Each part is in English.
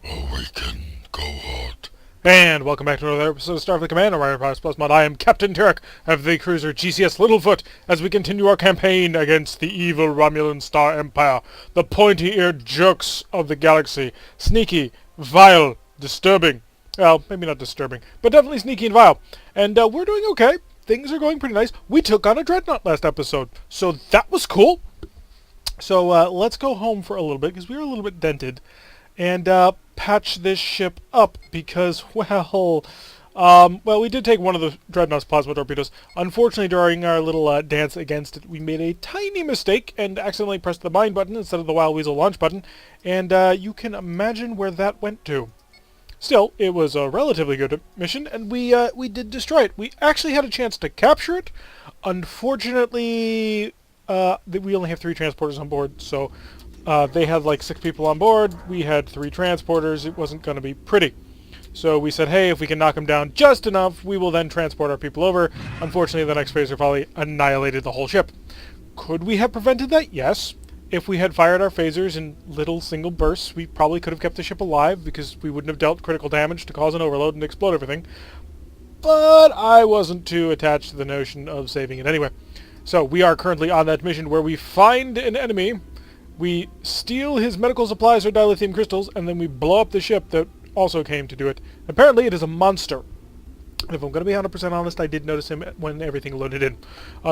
Awaken Cohort. And welcome back to another episode of Starfleet Command, Orion Pirates Plus Mod. I am Captain Turek of the cruiser GCS Littlefoot as we continue our campaign against the evil Romulan Star Empire, the pointy-eared jerks of the galaxy. Sneaky, vile, disturbing. Well, maybe not disturbing, but definitely sneaky and vile. And we're doing okay. Things are going pretty nice. We took on a dreadnought last episode, so that was cool. So let's go home for a little bit, because we were a little bit dented. And patch this ship up because, well, we did take one of the Dreadnought's plasma torpedoes. Unfortunately, during our little dance against it, we made a tiny mistake and accidentally pressed the mine button instead of the Wild Weasel launch button, and you can imagine where that went to. Still, it was a relatively good mission, and we did destroy it. We actually had a chance to capture it. Unfortunately, we only have 3 transporters on board, so they had like 6 people on board. We had 3 transporters. It wasn't going to be pretty. So we said, hey, if we can knock them down just enough, we will then transport our people over. Unfortunately, the next phaser probably annihilated the whole ship. Could we have prevented that? Yes. If we had fired our phasers in little single bursts, we probably could have kept the ship alive because we wouldn't have dealt critical damage to cause an overload and explode everything. But I wasn't too attached to the notion of saving it anyway. So we are currently on that mission where we find an enemy. We steal his medical supplies or dilithium crystals, and then we blow up the ship that also came to do it. Apparently it is a monster. And if I'm going to be 100% honest, I did notice him when everything loaded in.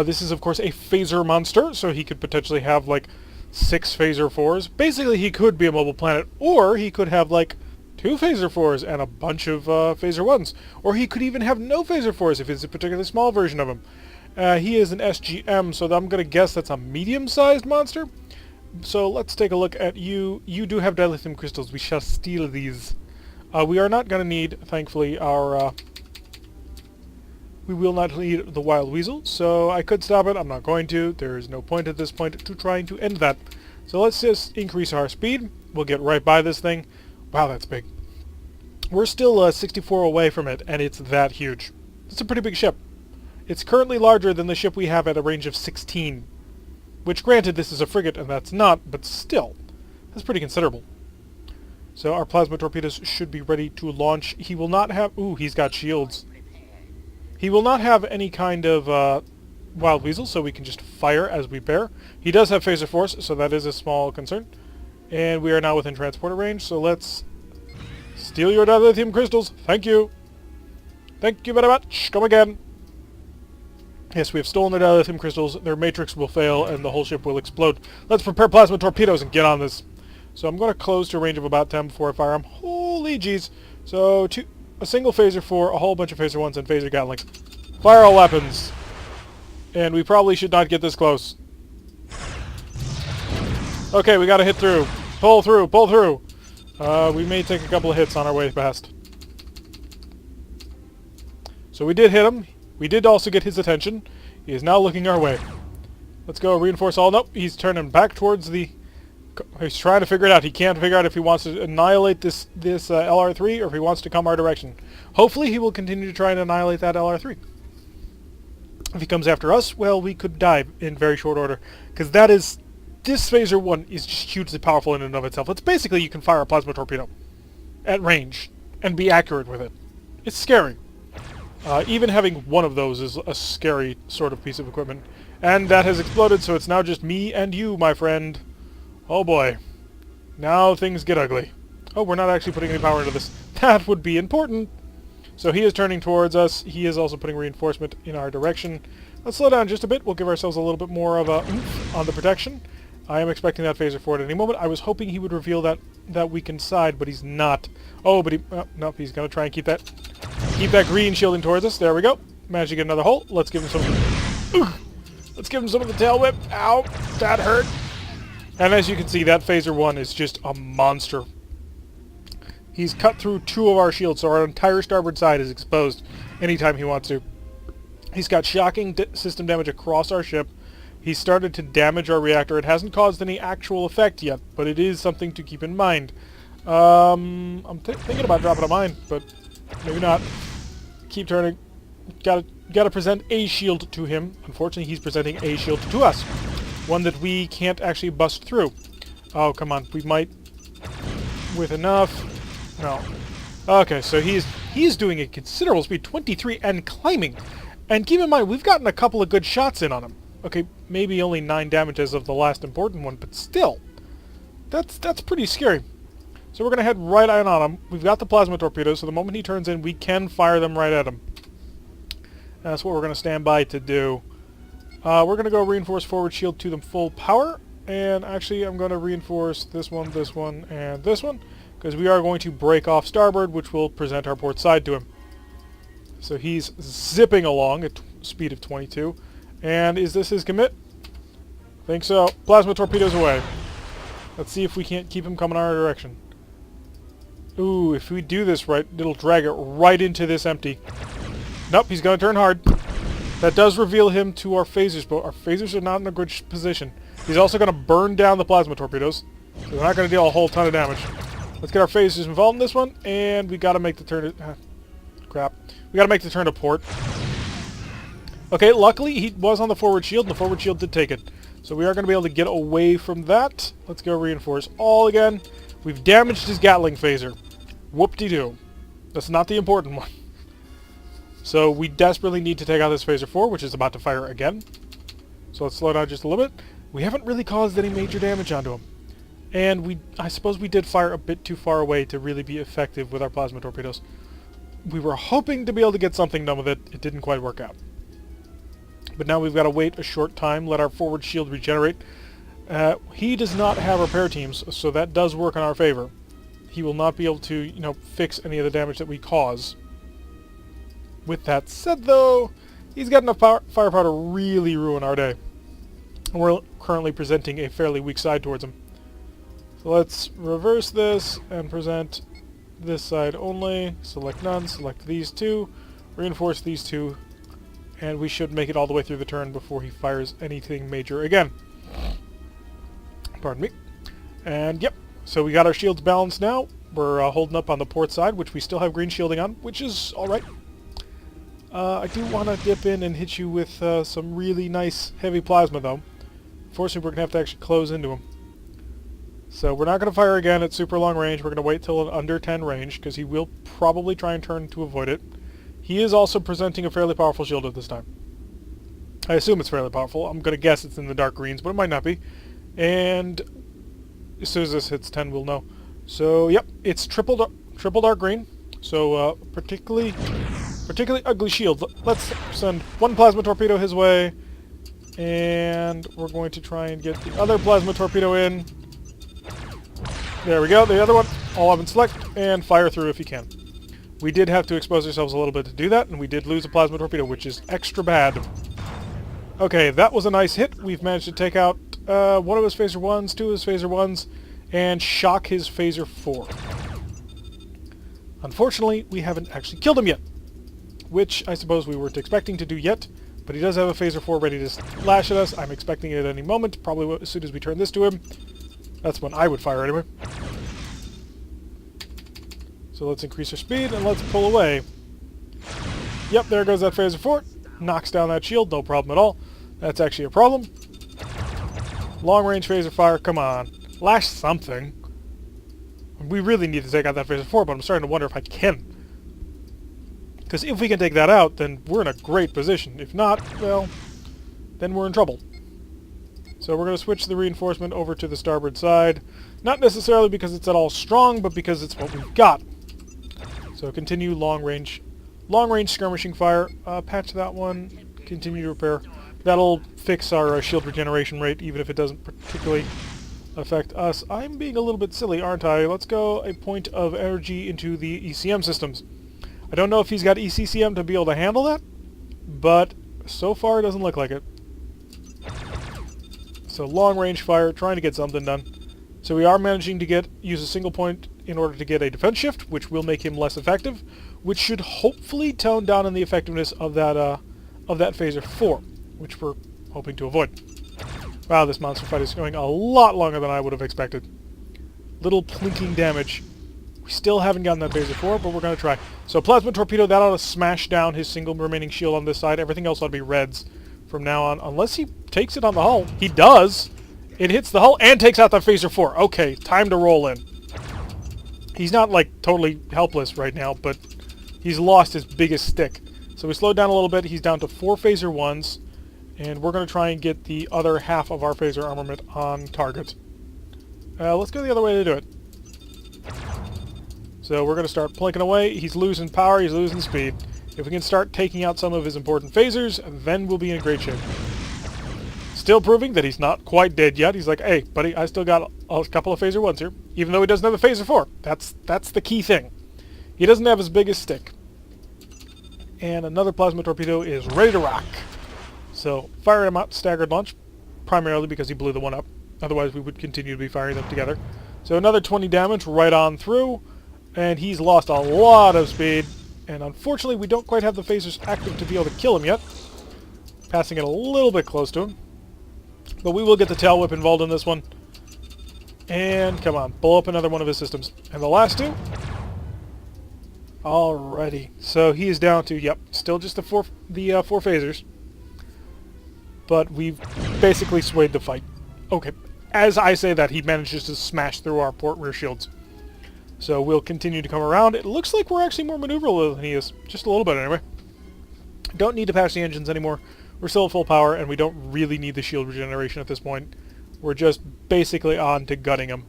This is, of course, a phaser monster, so he could potentially have, like, 6 phaser 4s. Basically, he could be a mobile planet, or he could have, like, 2 phaser 4s and a bunch of phaser 1s. Or he could even have no phaser 4s if it's a particularly small version of him. He is an SGM, so I'm going to guess that's a medium-sized monster. So let's take a look at you. You do have dilithium crystals. We shall steal these. We are not going to need, thankfully, our... we will not need the Wild Weasel, so I could stop it. I'm not going to. There is no point at this point to trying to end that. So let's just increase our speed. We'll get right by this thing. Wow, that's big. We're still 64 away from it, and it's that huge. It's a pretty big ship. It's currently larger than the ship we have at a range of 16. Which, granted, this is a frigate, and that's not, but still, that's pretty considerable. So our plasma torpedoes should be ready to launch. He will not have... Ooh, he's got shields. He will not have any kind of Wild Weasel, so we can just fire as we bear. He does have phaser force, so that is a small concern. And we are now within transporter range, so let's steal your dilithium crystals. Thank you. Thank you very much. Come again. Yes, we have stolen their dilithium crystals, their matrix will fail, and the whole ship will explode. Let's prepare plasma torpedoes and get on this. So I'm going to close to a range of about 10 before I fire them. Holy jeez. So a single phaser 4, a whole bunch of phaser 1s, and phaser gatlings. Fire all weapons. And we probably should not get this close. Okay, we got to hit through. Pull through, pull through. We may take a couple of hits on our way past. So we did hit him. We did also get his attention. He is now looking our way. Let's go reinforce all. Nope, he's turning back towards the... He's trying to figure it out. He can't figure out if he wants to annihilate this LR3 or if he wants to come our direction. Hopefully he will continue to try and annihilate that LR3. If he comes after us, well, we could die in very short order. Because that is... This phaser 1 is just hugely powerful in and of itself. It's basically you can fire a plasma torpedo at range and be accurate with it. It's scary. Even having one of those is a scary sort of piece of equipment. And that has exploded, so it's now just me and you, my friend. Oh boy. Now things get ugly. Oh, we're not actually putting any power into this. That would be important. So he is turning towards us. He is also putting reinforcement in our direction. Let's slow down just a bit. We'll give ourselves a little bit more of a oomph on the protection. I am expecting that phaser forward at any moment. I was hoping he would reveal that weakened side, but he's not. Oh, but no, he's going to try and keep that green shielding towards us. There we go. Managed to get another hole. Let's give him some... Let's give him some of the tail whip. Ow, that hurt. And as you can see, that phaser 1 is just a monster. He's cut through 2 of our shields, so our entire starboard side is exposed anytime he wants to. He's got shocking system damage across our ship. He started to damage our reactor. It hasn't caused any actual effect yet, but it is something to keep in mind. I'm thinking about dropping a mine, but maybe not. Keep turning. Gotta present a shield to him. Unfortunately, he's presenting a shield to us. One that we can't actually bust through. Oh, come on. We might, with enough. No. Okay, so he's doing a considerable speed, 23, and climbing. And keep in mind, we've gotten a couple of good shots in on him. Okay, maybe only 9 damage as of the last important one, but still. That's pretty scary. So we're going to head right on him. We've got the plasma torpedoes, so the moment he turns in, we can fire them right at him. And that's what we're going to stand by to do. We're going to go reinforce forward shield to them full power. And actually, I'm going to reinforce this one, and this one. Because we are going to break off starboard, which will present our port side to him. So he's zipping along at speed of 22. And is this his commit? Think so. Plasma torpedoes away. Let's see if we can't keep him coming our direction. Ooh, if we do this right, it'll drag it right into this empty. Nope, he's going to turn hard. That does reveal him to our phasers, but our phasers are not in a good position. He's also going to burn down the plasma torpedoes. So they're not going to deal a whole ton of damage. Let's get our phasers involved in this one, and we got to make the turn to... crap. We got to make the turn to port. Okay, luckily he was on the forward shield, and the forward shield did take it. So we are going to be able to get away from that. Let's go reinforce all again. We've damaged his Gatling phaser. Whoop-de-doo. That's not the important one. So we desperately need to take out this phaser 4, which is about to fire again. So let's slow down just a little bit. We haven't really caused any major damage onto him. And I suppose we did fire a bit too far away to really be effective with our plasma torpedoes. We were hoping to be able to get something done with it. It didn't quite work out. But now we've got to wait a short time, let our forward shield regenerate. He does not have repair teams, so that does work in our favor. He will not be able to, fix any of the damage that we cause. With that said, though, he's got enough firepower to really ruin our day. And we're currently presenting a fairly weak side towards him. So let's reverse this and present this side only. Select none, select these two, reinforce these two, and we should make it all the way through the turn before he fires anything major again. Pardon me. And yep, so we got our shields balanced now. We're holding up on the port side, which we still have green shielding on, which is alright. I do want to dip in and hit you with some really nice heavy plasma, though. Unfortunately, we're going to have to actually close into him. So we're not going to fire again at super long range. We're going to wait till an under 10 range, because he will probably try and turn to avoid it. He is also presenting a fairly powerful shield at this time. I assume it's fairly powerful. I'm going to guess it's in the dark greens, but it might not be. And as soon as this hits 10, we'll know. So, yep, it's triple dark green. So, particularly ugly shield. Let's send one plasma torpedo his way. And we're going to try and get the other plasma torpedo in. There we go, the other one. All up and select, and fire through if you can. We did have to expose ourselves a little bit to do that, and we did lose a plasma torpedo, which is extra bad. Okay, that was a nice hit. We've managed to take out one of his phaser 1s, 2 of his phaser 1s, and shock his phaser 4. Unfortunately, we haven't actually killed him yet, which I suppose we weren't expecting to do yet, but he does have a phaser 4 ready to lash at us. I'm expecting it at any moment, probably as soon as we turn this to him. That's when I would fire anyway. So let's increase our speed and let's pull away. Yep, there goes that phaser 4. Knocks down that shield, no problem at all. That's actually a problem. Long range phaser fire, come on. Lash something. We really need to take out that phaser 4, but I'm starting to wonder if I can. Because if we can take that out, then we're in a great position. If not, well, then we're in trouble. So we're going to switch the reinforcement over to the starboard side. Not necessarily because it's at all strong, but because it's what we've got. So continue long range skirmishing fire. Patch that one. Continue to repair. That'll fix our shield regeneration rate, even if it doesn't particularly affect us. I'm being a little bit silly, aren't I? Let's go a point of energy into the ECM systems. I don't know if he's got ECCM to be able to handle that, but so far it doesn't look like it. So long range fire, trying to get something done. So we are managing to use a single point in order to get a defense shift, which will make him less effective, which should hopefully tone down on the effectiveness of that phaser 4, which we're hoping to avoid. Wow, this monster fight is going a lot longer than I would have expected. Little plinking damage. We still haven't gotten that phaser 4, but we're going to try. So plasma torpedo, that ought to smash down his single remaining shield on this side. Everything else ought to be reds from now on, unless he takes it on the hull. He does. It hits the hull and takes out that phaser 4. Okay, time to roll in. He's not, like, totally helpless right now, but he's lost his biggest stick. So we slowed down a little bit. He's down to 4 phaser 1s, and we're going to try and get the other half of our phaser armament on target. Let's go the other way to do it. So we're going to start plinking away. He's losing power. He's losing speed. If we can start taking out some of his important phasers, then we'll be in great shape. Still proving that he's not quite dead yet. He's like, hey, buddy, I still got a couple of phaser 1s here. Even though he doesn't have a phaser 4. That's the key thing. He doesn't have his biggest stick. And another plasma torpedo is ready to rock. So, fire him out, staggered launch, primarily because he blew the one up. Otherwise, we would continue to be firing them together. So another 20 damage right on through, and he's lost a lot of speed. And unfortunately, we don't quite have the phasers active to be able to kill him yet. Passing it a little bit close to him. But we will get the tail whip involved in this one. And come on, blow up another one of his systems. And the last two. Alrighty, so he is down to, yep, still just the four phasers. But we've basically swayed the fight. Okay, as I say that, he manages to smash through our port rear shields. So we'll continue to come around. It looks like we're actually more maneuverable than he is. Just a little bit, anyway. Don't need to patch the engines anymore. We're still at full power, and we don't really need the shield regeneration at this point. We're just basically on to gutting him.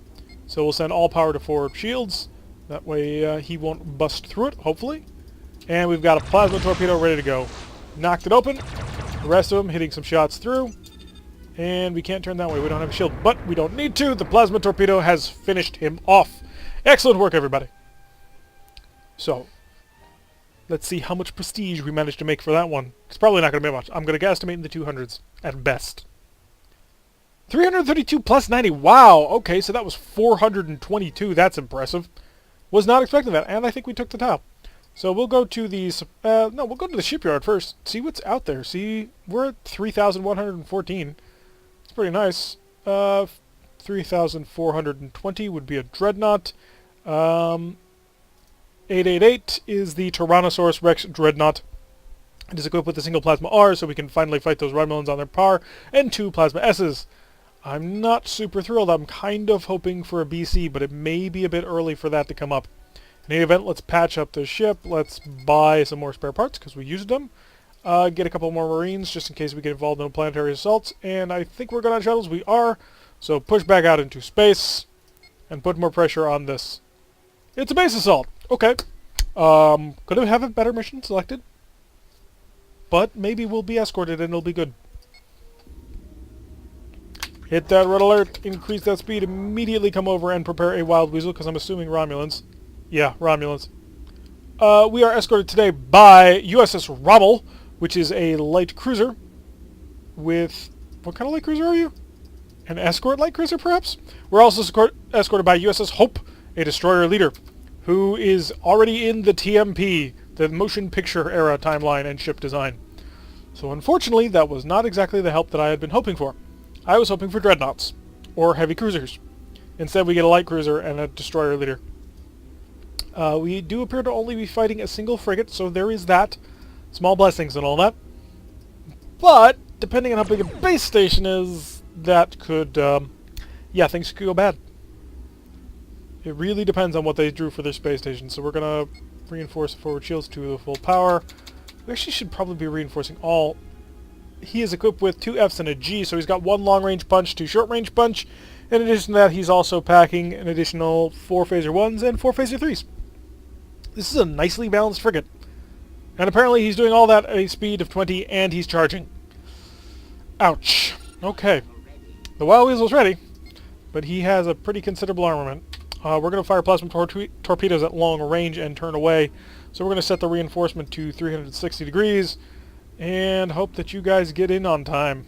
So we'll send all power to forward shields. That way he won't bust through it, hopefully. And we've got a plasma torpedo ready to go. Knocked it open. The rest of them hitting some shots through. And we can't turn that way. We don't have a shield. But we don't need to. The plasma torpedo has finished him off. Excellent work, everybody. So, let's see how much prestige we managed to make for that one. It's probably not going to be much. I'm going to guesstimate in the 200s at best. 332 plus 90. Wow. Okay, so that was 422. That's impressive. Was not expecting that, and I think we took the top. So we'll go to these... no, we'll go to the shipyard first. See what's out there. See, we're at 3,114. It's pretty nice. 3,420 would be a dreadnought. 888 is the Tyrannosaurus Rex dreadnought. It is equipped with a single plasma R, so we can finally fight those Romulans on their par, and 2 plasma S's. I'm not super thrilled. I'm kind of hoping for a BC, but it may be a bit early for that to come up. In any event, let's patch up the ship. Let's buy some more spare parts, because we used them. Get a couple more Marines, just in case we get involved in planetary assaults. And I think we're good on shuttles. We are. So push back out into space, and put more pressure on this. It's a base assault. Okay. Could have a better mission selected. But maybe we'll be escorted, and it'll be good. Hit that red alert, increase that speed, immediately come over and prepare a Wild Weasel, because I'm assuming Romulans. Yeah, Romulans. We are escorted today by USS Rommel, which is a light cruiser with... What kind of light cruiser are you? An escort light cruiser, perhaps? We're also escorted by USS Hope, a destroyer leader, who is already in the TMP, the motion picture era timeline and ship design. So unfortunately, that was not exactly the help that I had been hoping for. I was hoping for dreadnoughts, or heavy cruisers. Instead, we get a light cruiser and a destroyer leader. We do appear to only be fighting a single frigate, so there is that. Small blessings and all that. But, depending on how big a base station is, that could, yeah, things could go bad. It really depends on what they drew for their space station, so we're going to reinforce the forward shields to full power. We actually should probably be reinforcing all... He is equipped with 2 Fs and a G, so he's got 1 long-range punch, 2 short-range punch. In addition to that, he's also packing an additional 4 phaser 1s and 4 phaser 3s. This is a nicely balanced frigate. And apparently he's doing all that at a speed of 20, and he's charging. Ouch. Okay. The Wild Weasel's ready, but he has a pretty considerable armament. We're going to fire plasma torpedoes at long range and turn away. So we're going to set the reinforcement to 360 degrees. And hope that you guys get in on time.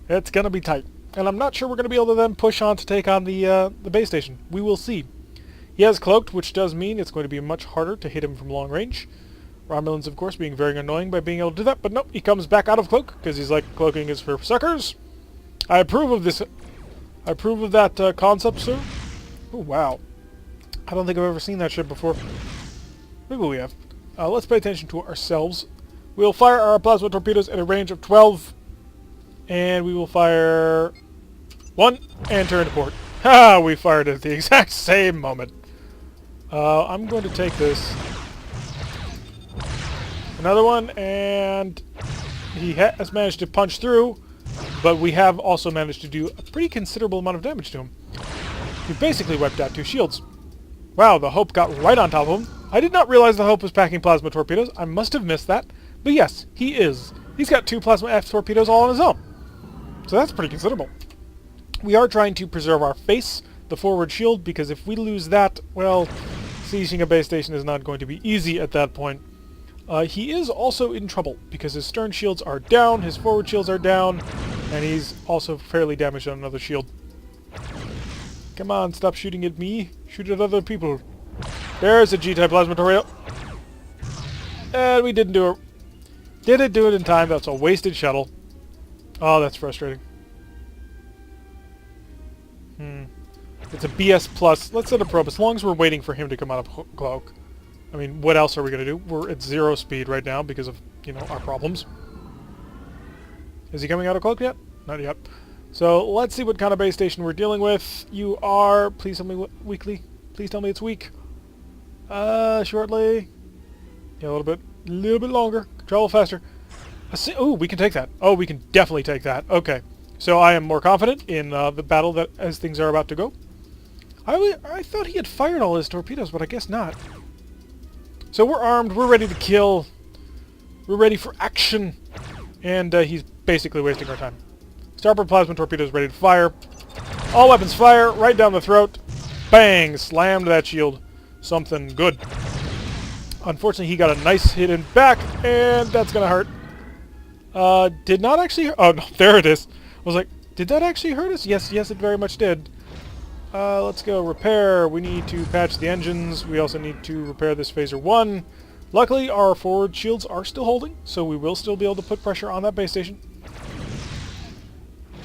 It's going to be tight. And I'm not sure we're going to be able to then push on to take on the base station. We will see. He has cloaked, which does mean it's going to be much harder to hit him from long range. Romulans, of course, being very annoying by being able to do that. But nope, he comes back out of cloak, because he's like, cloaking is for suckers. I approve of this. I approve of that concept, sir. Oh, wow. I don't think I've ever seen that ship before. Maybe we have. Let's pay attention to ourselves. We'll fire our plasma torpedoes at a range of 12. And we will fire 1 and turn to port. Ha! We fired at the exact same moment. I'm going to take this. Another one, and he has managed to punch through, but we have also managed to do a pretty considerable amount of damage to him. We basically wiped out 2 shields. Wow, the Hope got right on top of him. I did not realize the Hope was packing plasma torpedoes. I must have missed that. But yes, he is. He's got 2 plasma F torpedoes all on his own. So that's pretty considerable. We are trying to preserve our face, the forward shield, because if we lose that, well, sieging a base station is not going to be easy at that point. He is also in trouble, because his stern shields are down, his forward shields are down, and he's also fairly damaged on another shield. Come on, stop shooting at me. Shoot at other people. There's a G-type plasma torpedo. And we didn't do it. Didn't do it in time. That's a wasted shuttle. Oh, that's frustrating. It's a BS plus. Let's set a probe as long as we're waiting for him to come out of cloak. I mean, what else are we going to do? We're at 0 speed right now because of, you know, our problems. Is he coming out of cloak yet? Not yet. So let's see what kind of base station we're dealing with. You are... Please tell me weakly. Please tell me it's weak. Shortly. Yeah, a little bit longer. Travel faster. Ooh, we can take that. Oh, we can definitely take that. Okay. So I am more confident in the battle that as things are about to go. I thought he had fired all his torpedoes, but I guess not. So we're armed. We're ready to kill. We're ready for action. And he's basically wasting our time. Starboard plasma torpedoes ready to fire. All weapons fire right down the throat. Bang! Slammed that shield. Something good. Unfortunately, he got a nice hit in back, and that's gonna hurt. Did not actually... Oh, no, there it is. I was like, did that actually hurt us? Yes, it very much did. Let's go repair. We need to patch the engines. We also need to repair this phaser 1. Luckily, our forward shields are still holding, so we will still be able to put pressure on that base station.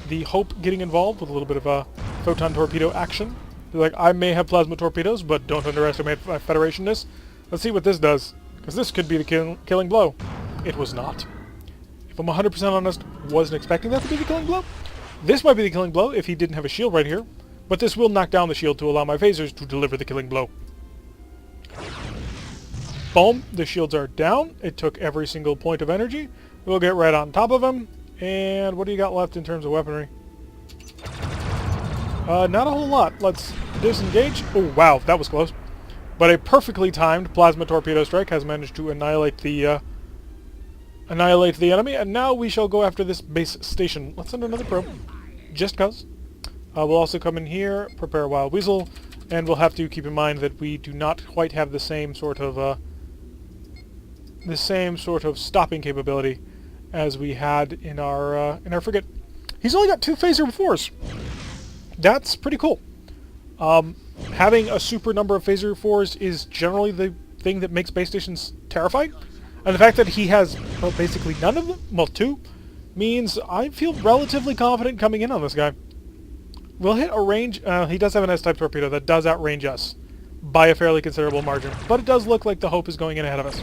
The Hope getting involved with a little bit of a photon torpedo action. Like, I may have plasma torpedoes, but don't underestimate my Federationness. Let's see what this does, because this could be the killing blow. It was not. If I'm 100% honest, wasn't expecting that to be the killing blow. This might be the killing blow if he didn't have a shield right here, but this will knock down the shield to allow my phasers to deliver the killing blow. Boom, the shields are down. It took every single point of energy. We'll get right on top of him. And what do you got left in terms of weaponry? Not a whole lot. Let's disengage. Oh, wow, that was close. But a perfectly timed plasma torpedo strike has managed to annihilate the enemy. And now we shall go after this base station. Let's send another probe, just cause. We'll also come in here, prepare a Wild Weasel, and we'll have to keep in mind that we do not quite have the same sort of stopping capability as we had in our frigate. He's only got 2 phaser 4s. That's pretty cool. Having a super number of phaser 4s is generally the thing that makes base stations terrifying. And the fact that he has, well, basically none of them, well, 2, means I feel relatively confident coming in on this guy. We'll hit a range... he does have an S-type torpedo that does outrange us by a fairly considerable margin. But it does look like the Hope is going in ahead of us.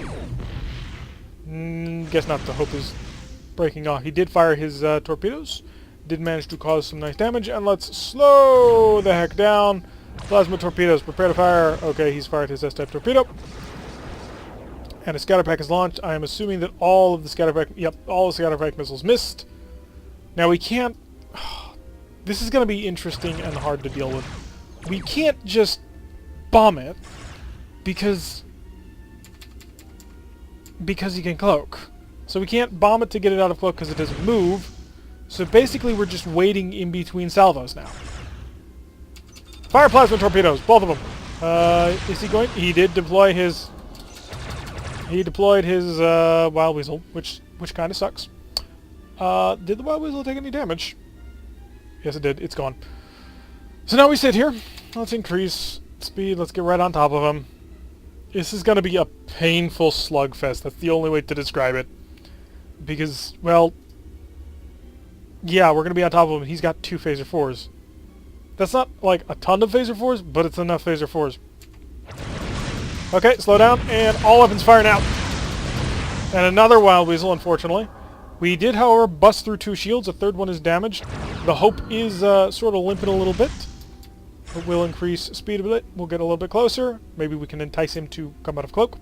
Guess not. The Hope is breaking off. He did fire his torpedoes. Did manage to cause some nice damage. And let's slow the heck down. Plasma torpedoes, prepare to fire. Okay, he's fired his S-type torpedo. And a scatter pack is launched. I am assuming that all of the scatter pack... Yep, all the scatter pack missiles missed. Now we can't... This is going to be interesting and hard to deal with. We can't just bomb it because he can cloak. So we can't bomb it to get it out of cloak because it doesn't move. So basically we're just waiting in between salvos now. Fire plasma torpedoes, both of them. Is he going? He did deploy his... He deployed his Wild Weasel, which kind of sucks. Did the Wild Weasel take any damage? Yes, it did. It's gone. So now we sit here. Let's increase speed. Let's get right on top of him. This is going to be a painful slugfest. That's the only way to describe it. Because, well... Yeah, we're going to be on top of him. He's got 2 phaser 4s. That's not, like, a ton of phaser 4s, but it's enough phaser 4s. Okay, slow down, and all weapons fire now. And another Wild Weasel, unfortunately. We did, however, bust through 2 shields. A third one is damaged. The Hope is sort of limping a little bit. It will increase speed a bit. We'll get a little bit closer. Maybe we can entice him to come out of cloak.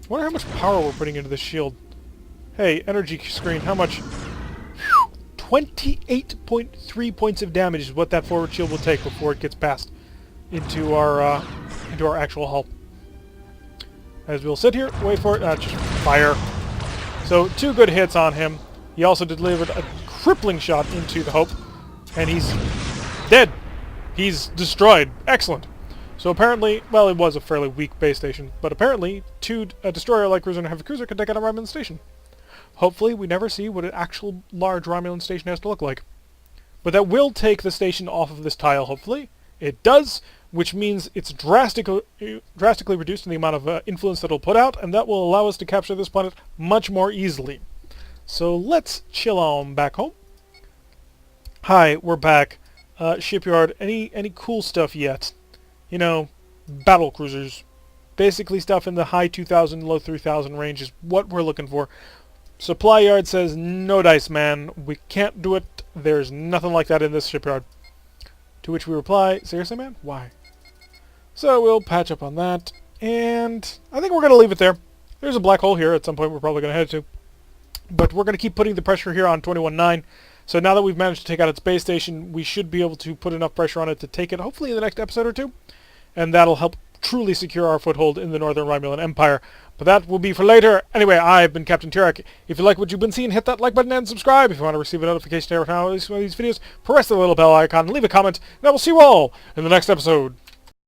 I wonder how much power we're putting into this shield. Hey, energy screen, how much? 28.3 points of damage is what that forward shield will take before it gets passed into our actual hull. As we'll sit here, wait for it, just fire. So 2 good hits on him. He also delivered a crippling shot into the Hope, and he's dead. He's destroyed. Excellent. So apparently, well, it was a fairly weak base station, but apparently a destroyer like cruiser and heavy cruiser can take out a Romulan station. Hopefully we never see what an actual large Romulan station has to look like. But that will take the station off of this tile, hopefully. It does, which means it's drastically reduced in the amount of influence that it'll put out, and that will allow us to capture this planet much more easily. So let's chill on back home. Hi, we're back. Shipyard, any cool stuff yet? You know, battle cruisers. Basically stuff in the high 2,000, low 3,000 range is what we're looking for. Supply yard says, no dice, man. We can't do it. There's nothing like that in this shipyard. To which we reply, seriously, man? Why? So we'll patch up on that. And I think we're going to leave it there. There's a black hole here at some point we're probably going to head to. But we're going to keep putting the pressure here on 21-9. So now that we've managed to take out its base station, we should be able to put enough pressure on it to take it, hopefully in the next episode or 2. And that'll help truly secure our foothold in the Northern Romulan Empire. But that will be for later. Anyway, I've been Captain Turek. If you like what you've been seeing, hit that like button and subscribe. If you want to receive a notification every time I release one of these videos, press the little bell icon and leave a comment. And I will see you all in the next episode.